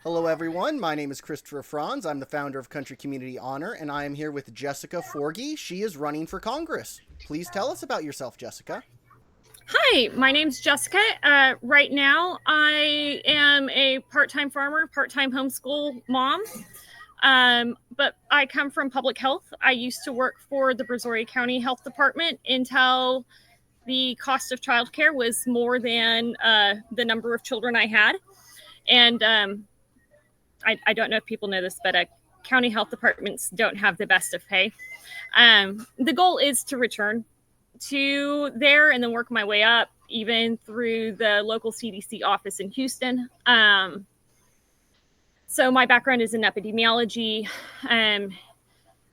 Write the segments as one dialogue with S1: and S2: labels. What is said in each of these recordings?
S1: Hello, everyone. My name is Christopher Franz. I'm the founder of Country Community Honor, and I am here with Jessica Forgy. She is running for Congress. Please tell us about yourself, Jessica.
S2: Hi, my name's Jessica. Right now, I am a part-time farmer, part-time homeschool mom. But I come from public health. I used to work for the Brazoria County Health Department until the cost of childcare was more than the number of children I had. And I don't know if people know this, but county health departments don't have the best of pay. The goal is to return to there and then work my way up, even through the local CDC office in Houston. So my background is in epidemiology,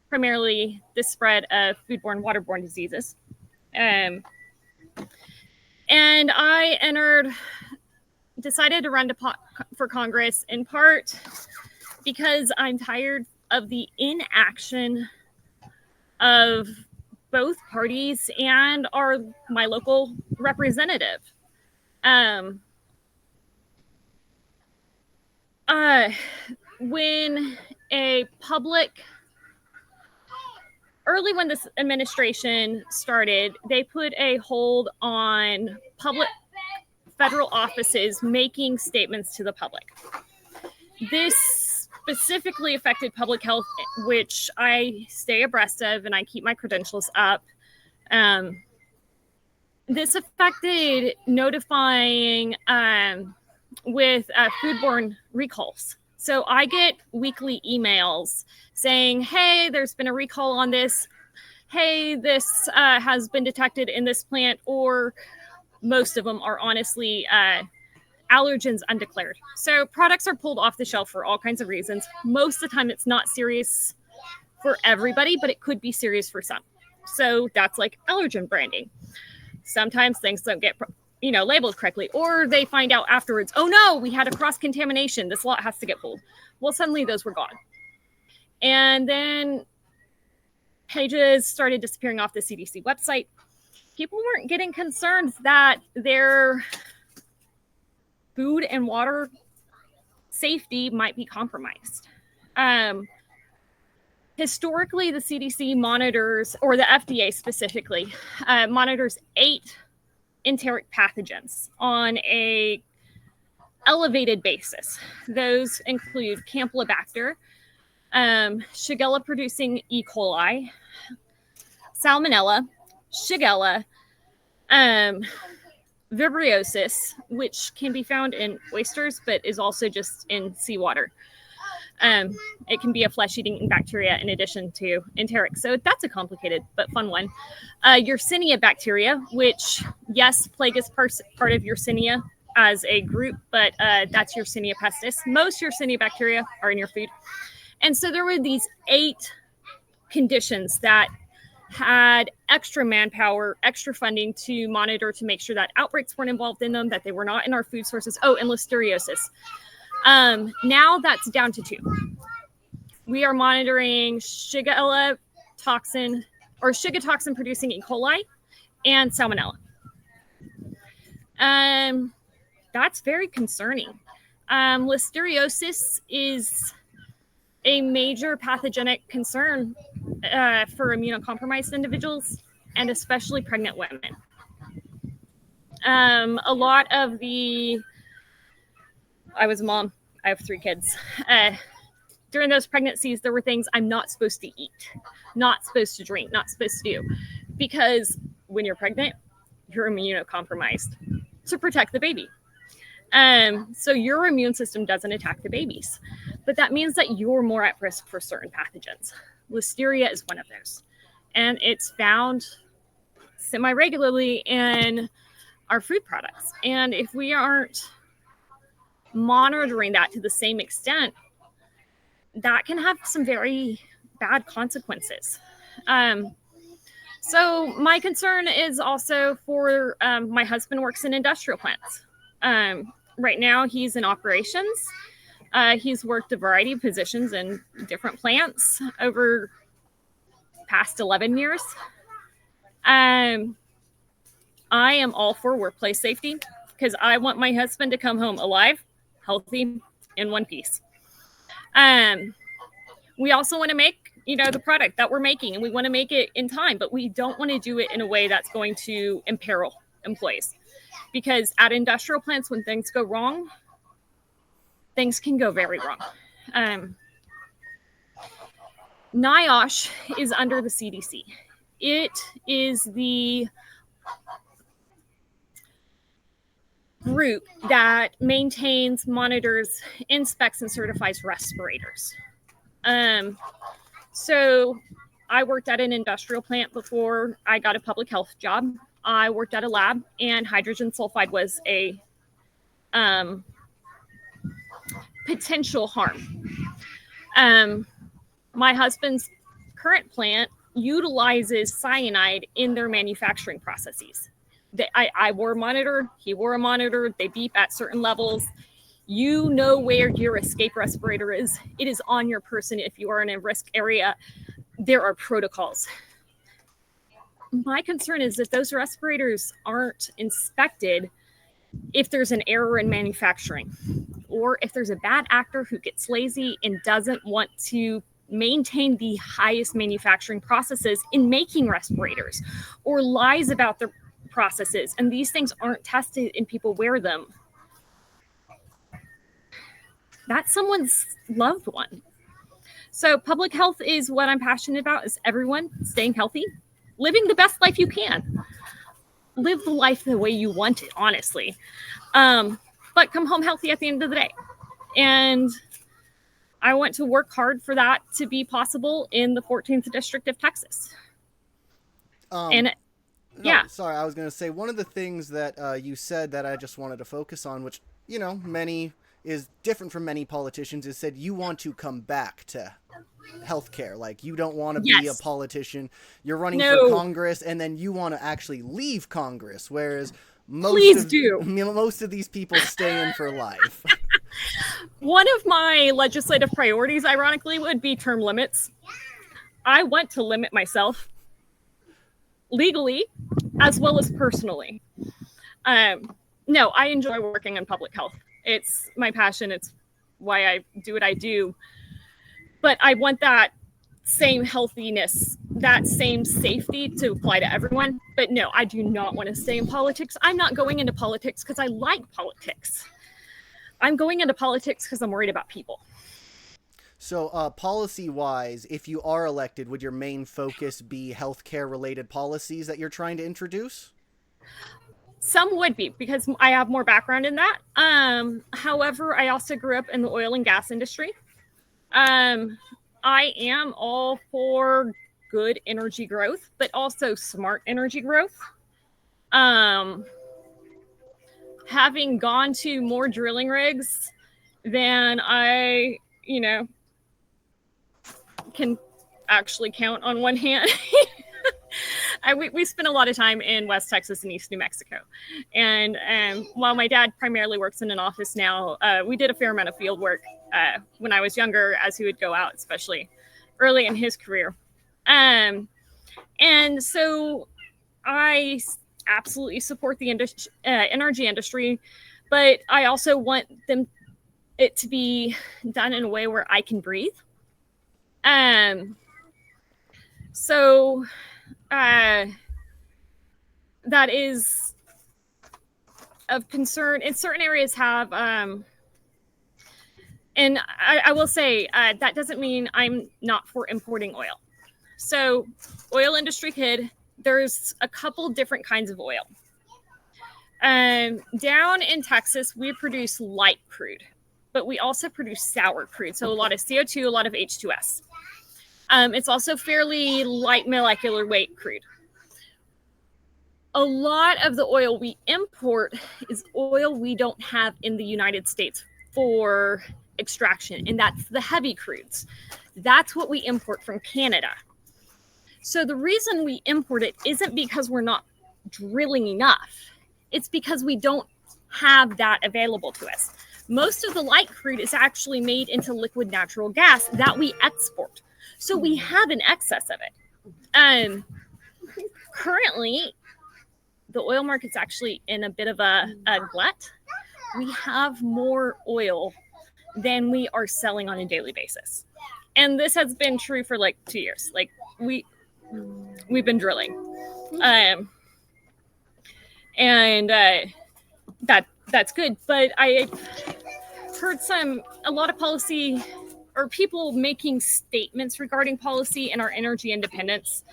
S2: primarily the spread of foodborne, waterborne diseases. And I decided to run for Congress in part because I'm tired of the inaction of both parties and my local representative. When this administration started, they put a hold on public federal offices making statements to the public. This specifically affected public health, which I stay abreast of and I keep my credentials up. This affected notifying with foodborne recalls. So I get weekly emails saying, hey, there's been a recall on this. Hey, this has been detected in this plant, or most of them are honestly allergens undeclared. So products are pulled off the shelf for all kinds of reasons. Most of the time it's not serious for everybody, but it could be serious for some. So that's like allergen branding. Sometimes things don't get labeled correctly, or they find out afterwards, oh no, we had a cross-contamination. This lot has to get pulled. Well, suddenly those were gone. And then pages started disappearing off the CDC website. People weren't getting concerned that their food and water safety might be compromised. Historically, the CDC monitors, or the FDA specifically, monitors 8 enteric pathogens on a elevated basis. Those include Campylobacter, Shigella producing E. coli, Salmonella, Shigella, Vibriosis, which can be found in oysters, but is also just in seawater. It can be a flesh-eating bacteria in addition to enteric. So that's a complicated but fun one. Yersinia bacteria, which, yes, plague is part of Yersinia as a group, but that's Yersinia pestis. Most Yersinia bacteria are in your food. And so there were these 8 conditions that had extra manpower, extra funding to monitor to make sure that outbreaks weren't involved in them, that they were not in our food sources. Oh, and listeriosis. Now that's down to 2. We are monitoring Shigella toxin or Shiga toxin producing E. coli and Salmonella. That's very concerning. Listeriosis is a major pathogenic concern for immunocompromised individuals and especially pregnant women. A lot of I was a mom. I have 3 kids. During those pregnancies, there were things I'm not supposed to eat, not supposed to drink, not supposed to do. Because when you're pregnant, you're immunocompromised to protect the baby. So your immune system doesn't attack the babies. But that means that you're more at risk for certain pathogens. Listeria is one of those. And it's found semi-regularly in our food products. And if we aren't monitoring that to the same extent, that can have some very bad consequences. So my concern is also for my husband works in industrial plants. Right now he's in operations. He's worked a variety of positions in different plants over past 11 years. I am all for workplace safety because I want my husband to come home alive, healthy, in one piece. We also want to make, the product that we're making, and we want to make it in time, but we don't want to do it in a way that's going to imperil employees. Because at industrial plants, when things go wrong, things can go very wrong. NIOSH is under the CDC. It is the group that maintains, monitors, inspects, and certifies respirators. So I worked at an industrial plant before I got a public health job. I worked at a lab, and hydrogen sulfide was a potential harm. My husband's current plant utilizes cyanide in their manufacturing processes. I wore a monitor, he wore a monitor, they beep at certain levels. You know where your escape respirator is. It is on your person if you are in a risk area. There are protocols. My concern is that those respirators aren't inspected if there's an error in manufacturing, or if there's a bad actor who gets lazy and doesn't want to maintain the highest manufacturing processes in making respirators, or lies about their processes, and these things aren't tested and people wear them. That's someone's loved one. So public health is what I'm passionate about, is everyone staying healthy, living the best life you can. Live the life the way you want it, honestly. But come home healthy at the end of the day. And I want to work hard for that to be possible in the 14th District of Texas.
S1: Sorry, I was going to say, one of the things that you said that I just wanted to focus on, which, many is different from many politicians, is said you want to come back to healthcare. Like, you don't want to be a politician. You're running for Congress, and then you want to actually leave Congress, whereas most of these people stay in for life.
S2: One of my legislative priorities, ironically, would be term limits. I want to limit myself legally as well as personally. No, I enjoy working in public health. It's my passion. It's why I do what I do. But I want that same healthiness, that same safety to apply to everyone. But no, I do not want to stay in politics. I'm not going into politics because I like politics. I'm going into politics because I'm worried about people.
S1: So policy-wise, if you are elected, would your main focus be healthcare-related policies that you're trying to introduce?
S2: Some would be, because I have more background in that. However, I also grew up in the oil and gas industry. I am all for good energy growth, but also smart energy growth. Having gone to more drilling rigs than I, can actually count on one hand. We spent a lot of time in West Texas and East New Mexico. And while my dad primarily works in an office now, we did a fair amount of field work when I was younger, as he would go out, especially early in his career. And so I absolutely support the energy industry, but I also want it to be done in a way where I can breathe. So that is of concern. In certain areas have, and I will say that doesn't mean I'm not for importing oil. So oil industry kid, there's a couple different kinds of oil. Down in Texas, we produce light crude, but we also produce sour crude. So a lot of CO2, a lot of H2S. It's also fairly light molecular weight crude. A lot of the oil we import is oil we don't have in the United States for extraction, and that's the heavy crudes. That's what we import from Canada. So the reason we import it isn't because we're not drilling enough. It's because we don't have that available to us. Most of the light crude is actually made into liquid natural gas that we export. So we have an excess of it. Currently, the oil market's actually in a bit of a glut. We have more oil than we are selling on a daily basis. And this has been true for like 2 years. Like we've been drilling. And that's good. But I heard a lot of policy or people making statements regarding policy and our energy independence.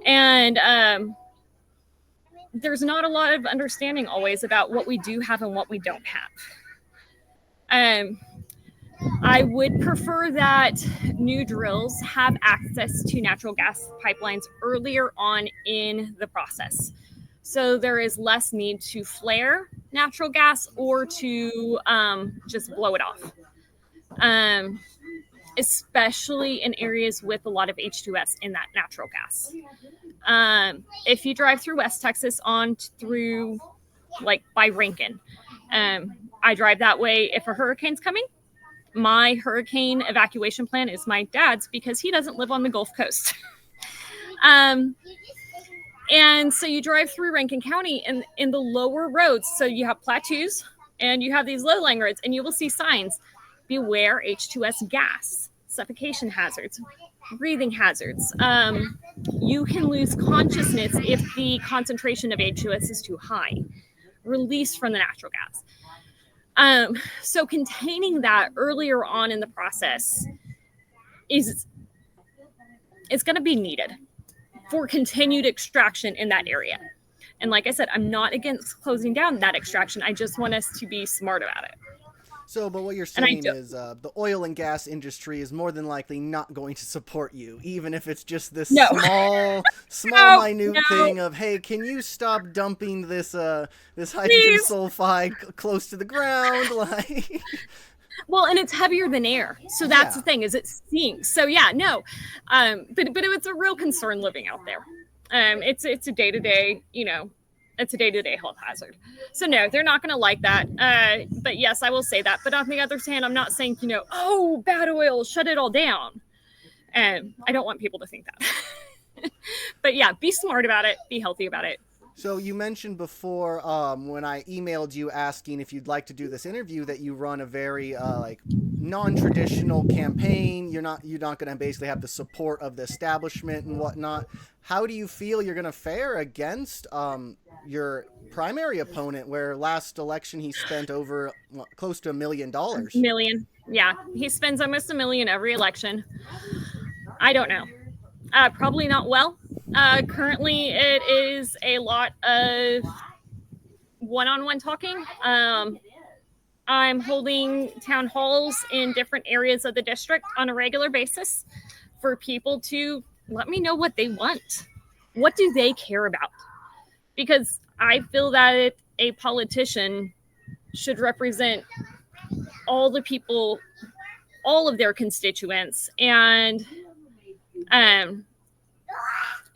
S2: And there's not a lot of understanding always about what we do have and what we don't have. I would prefer that new drills have access to natural gas pipelines earlier on in the process. So there is less need to flare natural gas or to just blow it off. Especially in areas with a lot of H2S in that natural gas. If you drive through West Texas on through like by Rankin, I drive that way if a hurricane's coming. My hurricane evacuation plan is my dad's because he doesn't live on the Gulf Coast. And so you drive through Rankin County and in the lower roads, so you have plateaus and you have these low-lying roads, and you will see signs, beware H2S gas, suffocation hazards, breathing hazards. You can lose consciousness if the concentration of H2S is too high, released from the natural gas. So containing that earlier on in the process is going to be needed for continued extraction in that area. And like I said, I'm not against closing down that extraction. I just want us to be smart about it.
S1: So, but what you're saying is the oil and gas industry is more than likely not going to support you, even if it's just this minute thing of, hey, can you stop dumping this hydrogen sulfide close to the ground? Like,
S2: well, and it's heavier than air, so that's the thing, is it sinks. So but it's a real concern living out there. It's a day-to-day, it's a day-to-day health hazard. So no, they're not going to like that. But yes, I will say that. But on the other hand, I'm not saying, oh, bad oil, shut it all down. I don't want people to think that. But yeah, be smart about it. Be healthy about it.
S1: So you mentioned before when I emailed you asking if you'd like to do this interview that you run a very non-traditional campaign. You're not going to basically have the support of the establishment and whatnot. How do you feel you're going to fare against your primary opponent, where last election he spent over close to $1 million?
S2: Yeah. He spends almost $1 million every election. I don't know. Probably not well. Currently, it is a lot of one-on-one talking. I'm holding town halls in different areas of the district on a regular basis for people to let me know what they want. What do they care about? Because I feel that a politician should represent all the people, all of their constituents, and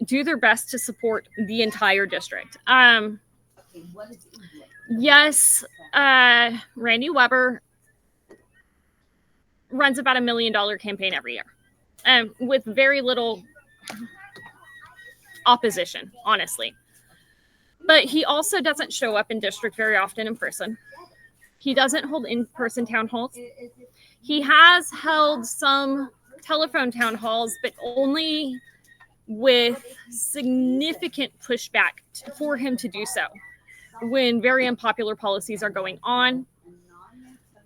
S2: do their best to support the entire district. Yes, Randy Weber runs about $1 million campaign every year, with very little opposition, honestly. But he also doesn't show up in district very often in person. He doesn't hold in-person town halls. He has held some telephone town halls, but only with significant pushback for him to do so when very unpopular policies are going on.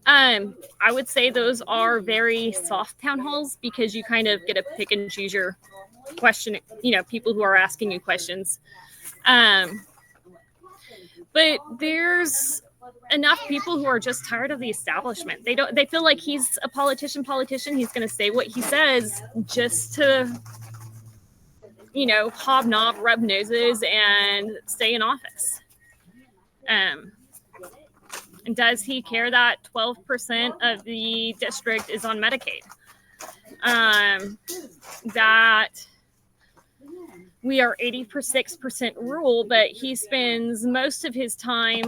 S2: I would say those are very soft town halls because you kind of get to pick and choose your question, people who are asking you questions. But there's enough people who are just tired of the establishment. They feel like he's a politician. He's going to say what he says just to, hobnob, rub noses, and stay in office. And does he care that 12% of the district is on Medicaid? That we are 86% rural, but he spends most of his time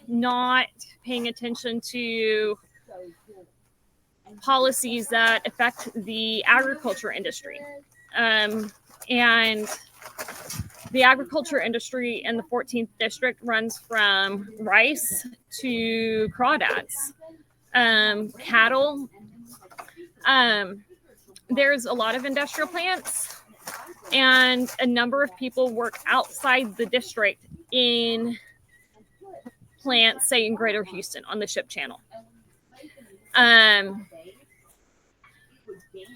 S2: not paying attention to policies that affect the agriculture industry. And the agriculture industry in the 14th district runs from rice to crawdads. cattle. There's a lot of industrial plants, and a number of people work outside the district in plants, say in Greater Houston on the ship channel.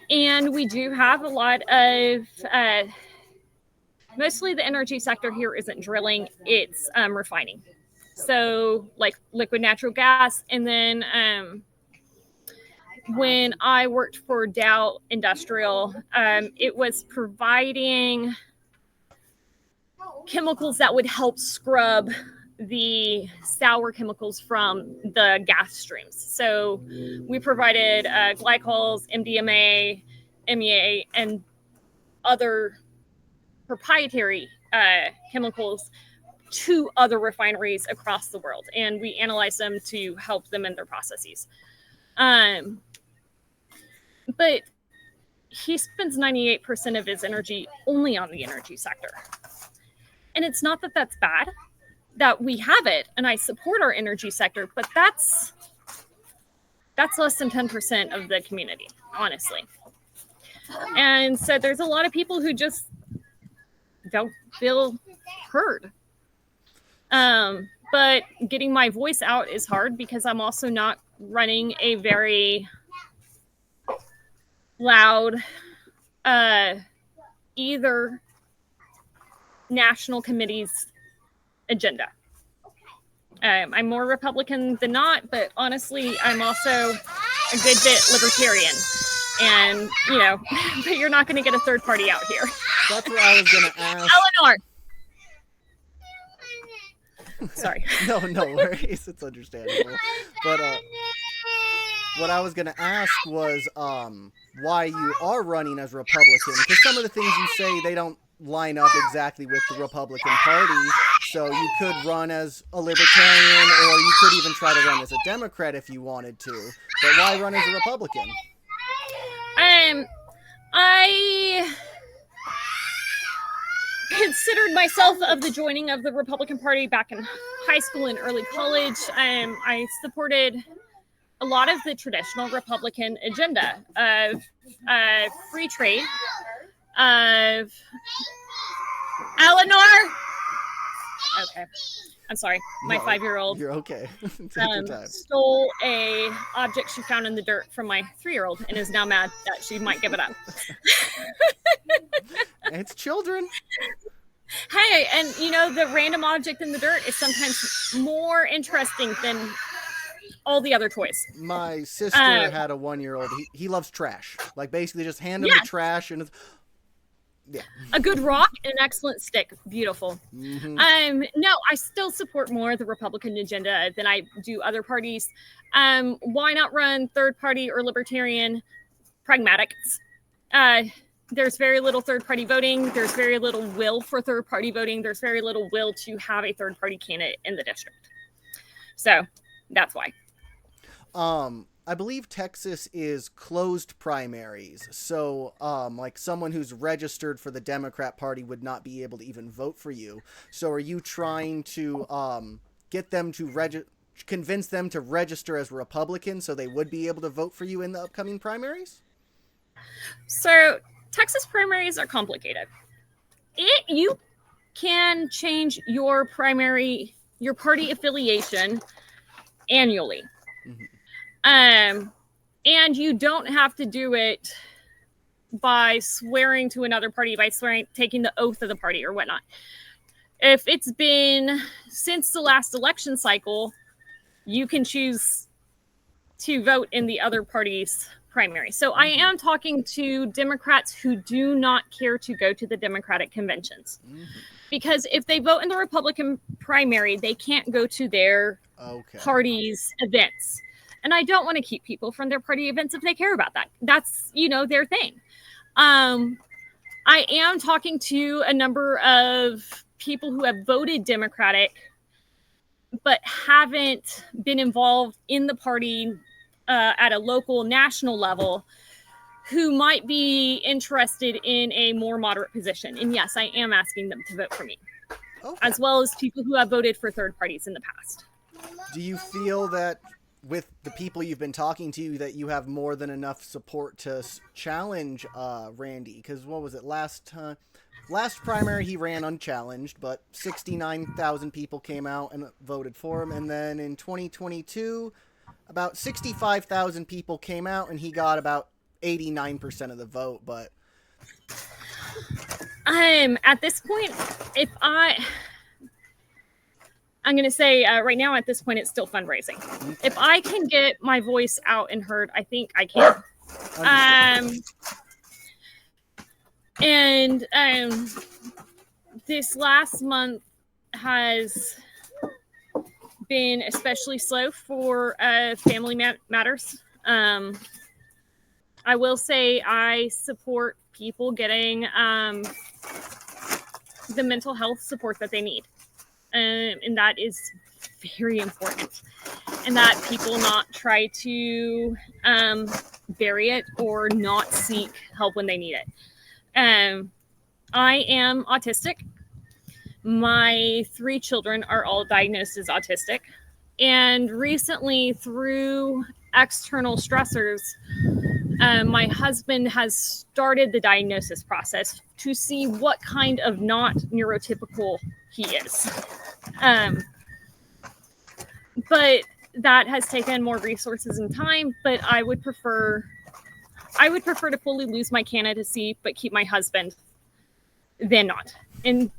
S2: And we do have a lot of, mostly the energy sector here isn't drilling, it's refining. So like liquid natural gas. And then when I worked for Dow Industrial, it was providing chemicals that would help scrub the sour chemicals from the gas streams. So we provided glycols, MDMA, MEA, and other proprietary chemicals to other refineries across the world. And we analyze them to help them in their processes. But he spends 98% of his energy only on the energy sector. And it's not that that's bad, that we have it, and I support our energy sector, but that's less than 10% of the community, honestly. And so there's a lot of people who just don't feel heard. But getting my voice out is hard because I'm also not running a very loud either national committee's agenda. I'm more Republican than not, but honestly, I'm also a good bit libertarian. And, you know, but you're not going to get a third party out here.
S1: That's what I was going to ask.
S2: Eleanor! Sorry.
S1: No worries. It's understandable. But what I was going to ask was why you are running as Republican. Because some of the things you say, they don't line up exactly with the Republican Party. So you could run as a libertarian, or you could even try to run as a Democrat if you wanted to. But why run as a Republican?
S2: I considered myself of the joining of the Republican Party back in high school and early college. I supported a lot of the traditional Republican agenda of free trade, of Eleanor. Okay, I'm sorry. My 5-year-old.
S1: You're okay. Take your time.
S2: Stole a object she found in the dirt from my 3-year-old and is now mad that she might give it up.
S1: It's children.
S2: Hey, and you know, the random object in the dirt is sometimes more interesting than all the other toys.
S1: My sister had a 1-year-old. He loves trash. Like, basically just hand him the trash and it's... Yeah.
S2: A good rock and an excellent stick. Beautiful.
S1: Mm-hmm.
S2: No, I still support more of the Republican agenda than I do other parties. Why not run third party or libertarian? Pragmatics. There's very little third party voting. There's very little will for third party voting. There's very little will to have a third party candidate in the district. So that's why.
S1: I believe Texas is closed primaries. So, like someone who's registered for the Democrat Party would not be able to even vote for you. So are you trying to get them to convince them to register as Republican so they would be able to vote for you in the upcoming primaries?
S2: So Texas primaries are complicated. You can change your party affiliation annually. Mm-hmm. And you don't have to do it by swearing to another party, by taking the oath of the party or whatnot. If it's been since the last election cycle, you can choose to vote in the other party's primary. So I am talking to Democrats who do not care to go to the Democratic conventions. Mm-hmm. Because if they vote in the Republican primary, they can't go to their party's events. And I don't want to keep people from their party events if they care about that. That's, you know, their thing. I am talking to a number of people who have voted Democratic, but haven't been involved in the party at a local, national level, who might be interested in a more moderate position. And yes, I am asking them to vote for me, as well as people who have voted for third parties in the past.
S1: Do you feel that with the people you've been talking to that you have more than enough support to challenge Randy. Because what was it last time? Last primary he ran unchallenged, but 69,000 people came out and voted for him. And then in 2022, about 65,000 people came out and he got about 89% of the vote. But
S2: at this point, if I'm going to say right now at this point, it's still fundraising. If I can get my voice out and heard, I think I can. And this last month has been especially slow for family matters. I will say I support people getting the mental health support that they need. And that is very important. And that people not try to bury it or not seek help when they need it. I am autistic. My 3 children are all diagnosed as autistic. And recently, through external stressors, my husband has started the diagnosis process to see what kind of not neurotypical he is. But that has taken more resources and time, but I would prefer to fully lose my candidacy, but keep my husband than not.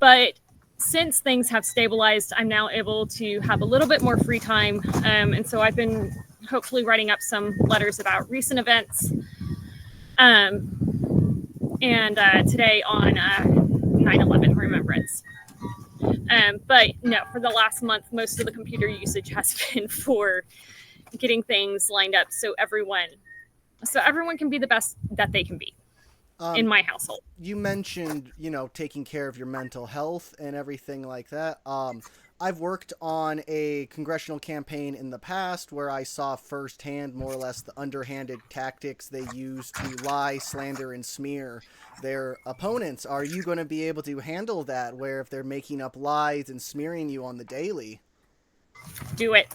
S2: But since things have stabilized, I'm now able to have a little bit more free time. And so I've been hopefully writing up some letters about recent events. And today on 9/11 Remembrance. But no, for the last month, most of the computer usage has been for getting things lined up so everyone can be the best that they can be in my household.
S1: You mentioned, taking care of your mental health and everything like that. I've worked on a congressional campaign in the past where I saw firsthand more or less the underhanded tactics they use to lie, slander, and smear their opponents. Are you going to be able to handle that, where if they're making up lies and smearing you on the daily?
S2: Do it.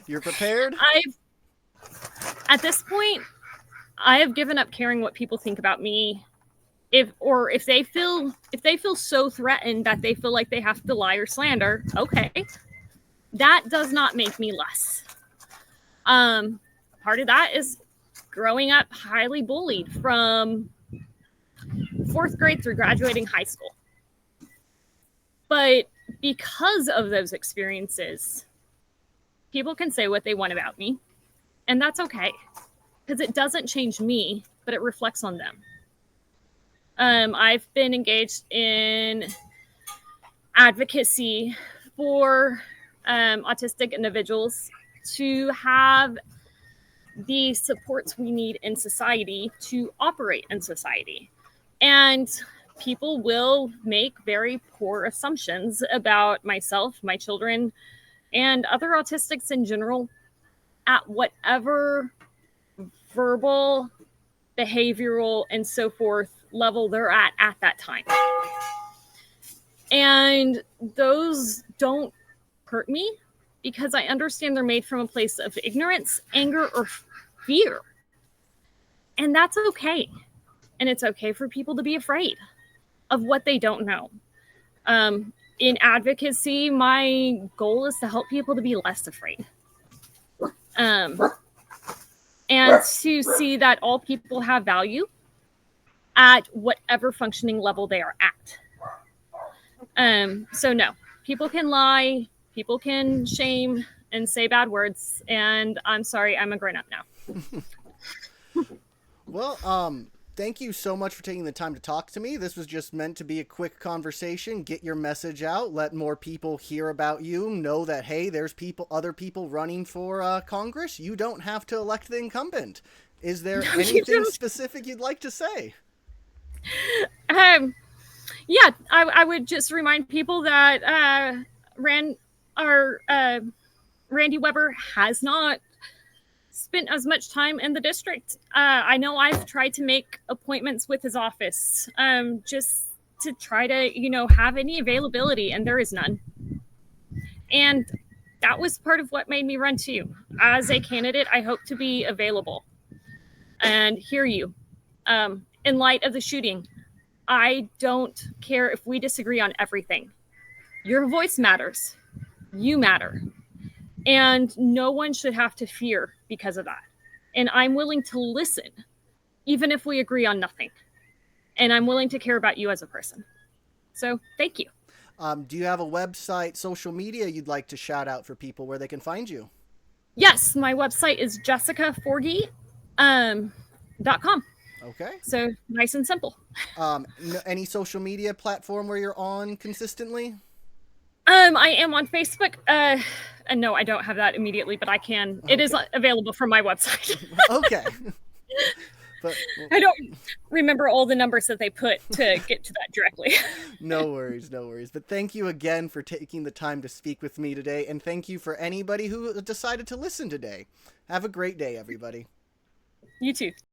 S1: You're prepared?
S2: At this point, I have given up caring what people think about me. If they feel so threatened that they feel like they have to lie or slander, okay, that does not make me less. Part of that is growing up highly bullied from 4th grade through graduating high school. But because of those experiences, people can say what they want about me, and that's okay, because it doesn't change me, but it reflects on them. I've been engaged in advocacy for autistic individuals to have the supports we need in society to operate in society. And people will make very poor assumptions about myself, my children, and other autistics in general at whatever verbal, behavioral, and so forth level they're at that time. And those don't hurt me because I understand they're made from a place of ignorance, anger, or fear. And that's okay. And it's okay for people to be afraid of what they don't know. In advocacy, my goal is to help people to be less afraid. And to see that all people have value at whatever functioning level they are at. So no, people can lie, people can shame and say bad words, and I'm sorry, I'm a grown-up now.
S1: Well, thank you so much for taking the time to talk to me. This was just meant to be a quick conversation, get your message out, let more people hear about you, know that, hey, there's other people running for Congress. You don't have to elect the incumbent. Is there anything specific you'd like to say?
S2: Yeah, I would just remind people that Randy Weber has not spent as much time in the district. I know I've tried to make appointments with his office just to try to, have any availability, and there is none. And that was part of what made me run too. As a candidate, I hope to be available and hear you. In light of the shooting, I don't care if we disagree on everything. Your voice matters. You matter. And no one should have to fear because of that. And I'm willing to listen, even if we agree on nothing. And I'm willing to care about you as a person. So thank you.
S1: Do you have a website, social media you'd like to shout out for people where they can find you?
S2: Yes, my website is jessicaforgy.com.
S1: Okay.
S2: So nice and simple.
S1: Any social media platform where you're on consistently?
S2: I am on Facebook. And no, I don't have that immediately, but I can. Okay. It is available from my website.
S1: Okay. But, well,
S2: I don't remember all the numbers that they put to get to that directly.
S1: No worries, no worries. But thank you again for taking the time to speak with me today. And thank you for anybody who decided to listen today. Have a great day, everybody.
S2: You too.